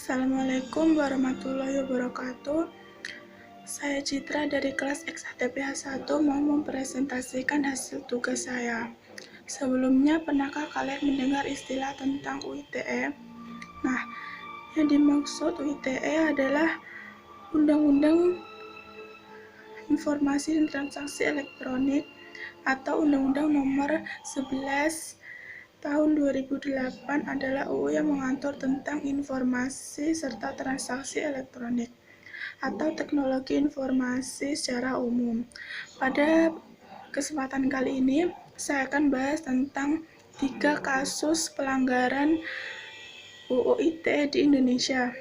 Assalamualaikum warahmatullahi wabarakatuh. Saya Citra dari kelas XHTPH 1 mau mempresentasikan hasil tugas saya. Sebelumnya, pernahkah kalian mendengar istilah tentang UITE? Nah, yang dimaksud UITE adalah Undang-Undang Informasi dan Transaksi Elektronik atau Undang-Undang Nomor 11 Tahun 2008 adalah UU yang mengatur tentang informasi serta transaksi elektronik atau teknologi informasi secara umum. Pada kesempatan kali ini, saya akan bahas tentang 3 kasus pelanggaran UU ITE di Indonesia.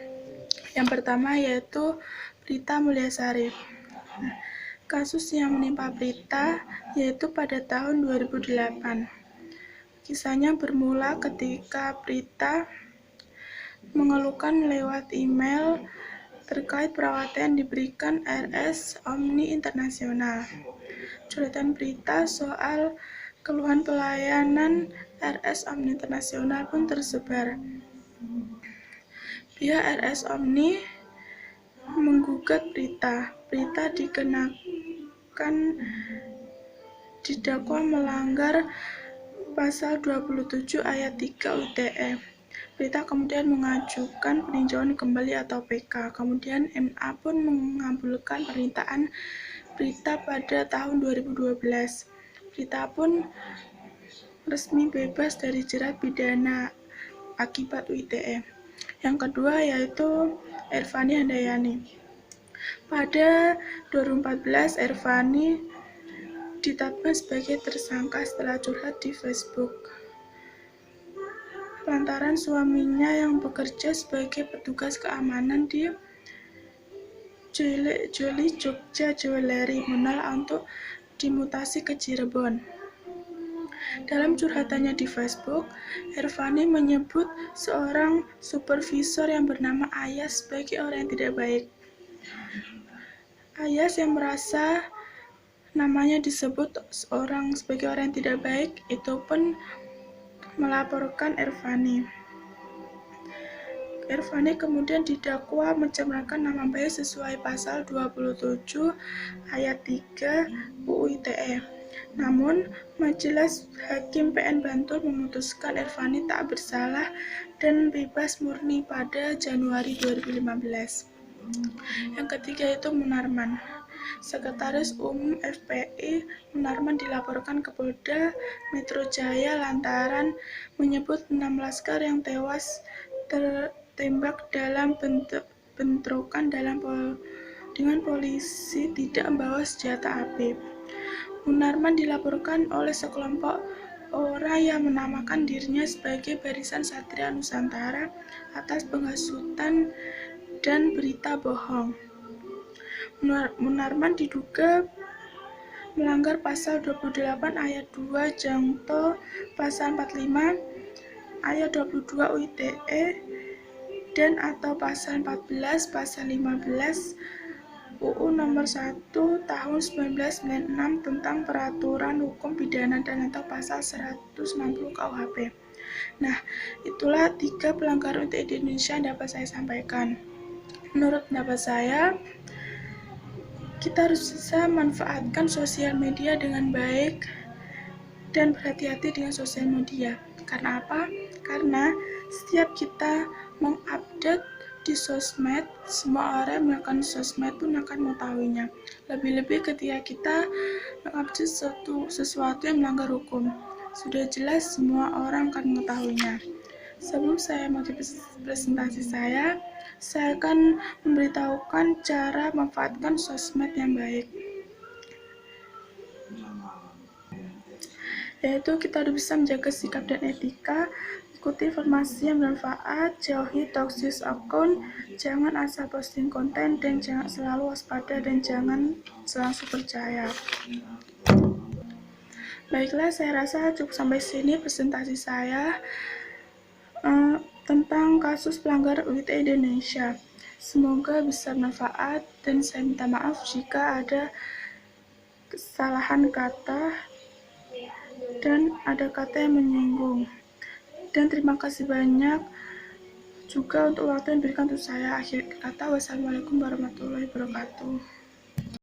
Yang pertama yaitu Prita Mulyasari. Kasus yang menimpa Prita yaitu pada tahun 2008. Kisahnya bermula ketika Prita mengeluhkan lewat email terkait perawatan yang diberikan RS Omni Internasional. Curhatan Prita soal keluhan pelayanan RS Omni Internasional pun tersebar. Pihak RS Omni menggugat Prita. Prita didakwa melanggar Pasal 27 ayat 3 UTE. Prita kemudian mengajukan peninjauan kembali atau PK. Kemudian MA pun mengabulkan permintaan Prita pada tahun 2012. Prita pun resmi bebas dari jerat pidana akibat UITE. Yang kedua yaitu Ervani Handayani. Pada 2014, Ervani ditetapkan sebagai tersangka setelah curhat di Facebook lantaran suaminya yang bekerja sebagai petugas keamanan di Joli Jogja Jewelry menolak untuk dimutasi ke Cirebon. Dalam curhatannya di Facebook, Ervani menyebut seorang supervisor yang bernama Ayas sebagai orang yang tidak baik. Ayas yang merasa namanya disebut seorang sebagai orang yang tidak baik, itu pun melaporkan Ervani. Ervani kemudian didakwa mencemarkan nama baik sesuai pasal 27 ayat 3 UU ITE. Namun, Majelis Hakim PN Bantul memutuskan Ervani tak bersalah dan bebas murni pada Januari 2015. Yang ketiga itu Munarman. Sekretaris Umum FPI Munarman dilaporkan ke Polda Metro Jaya lantaran menyebut 6 laskar yang tewas tertembak dalam bentrokan dengan polisi tidak membawa senjata api. Munarman dilaporkan oleh sekelompok orang yang menamakan dirinya sebagai Barisan Satria Nusantara atas penghasutan dan berita bohong. Munarman diduga melanggar pasal 28 ayat 2 Jangto, pasal 45 ayat 22 UITE dan atau pasal 14, pasal 15 UU nomor 1 tahun 1996 tentang peraturan hukum pidana dan atau pasal 160 KUHP. Nah, itulah 3 pelanggaran UITE di Indonesia yang dapat saya sampaikan. Menurut pendapat saya, kita harus bisa manfaatkan sosial media dengan baik dan berhati-hati dengan sosial media. Karena apa? Karena setiap kita mengupdate di sosmed, semua orang yang melakukan sosmed pun akan mengetahuinya. Lebih-lebih ketika kita mengupdate sesuatu yang melanggar hukum, sudah jelas semua orang akan mengetahuinya. Sebelum saya mengakhiri presentasi saya akan memberitahukan cara memanfaatkan sosmed yang baik. Yaitu kita harus bisa menjaga sikap dan etika, ikuti informasi yang bermanfaat, jauhi toxic account, jangan asal posting konten, dan jangan selalu waspada dan jangan langsung percaya. Baiklah, saya rasa cukup sampai sini presentasi saya tentang kasus pelanggaran UITE Indonesia. Semoga bisa bermanfaat dan saya minta maaf jika ada kesalahan kata dan ada kata yang menyinggung. Dan terima kasih banyak juga untuk waktu yang diberikan untuk saya. Akhir kata, wassalamualaikum warahmatullahi wabarakatuh.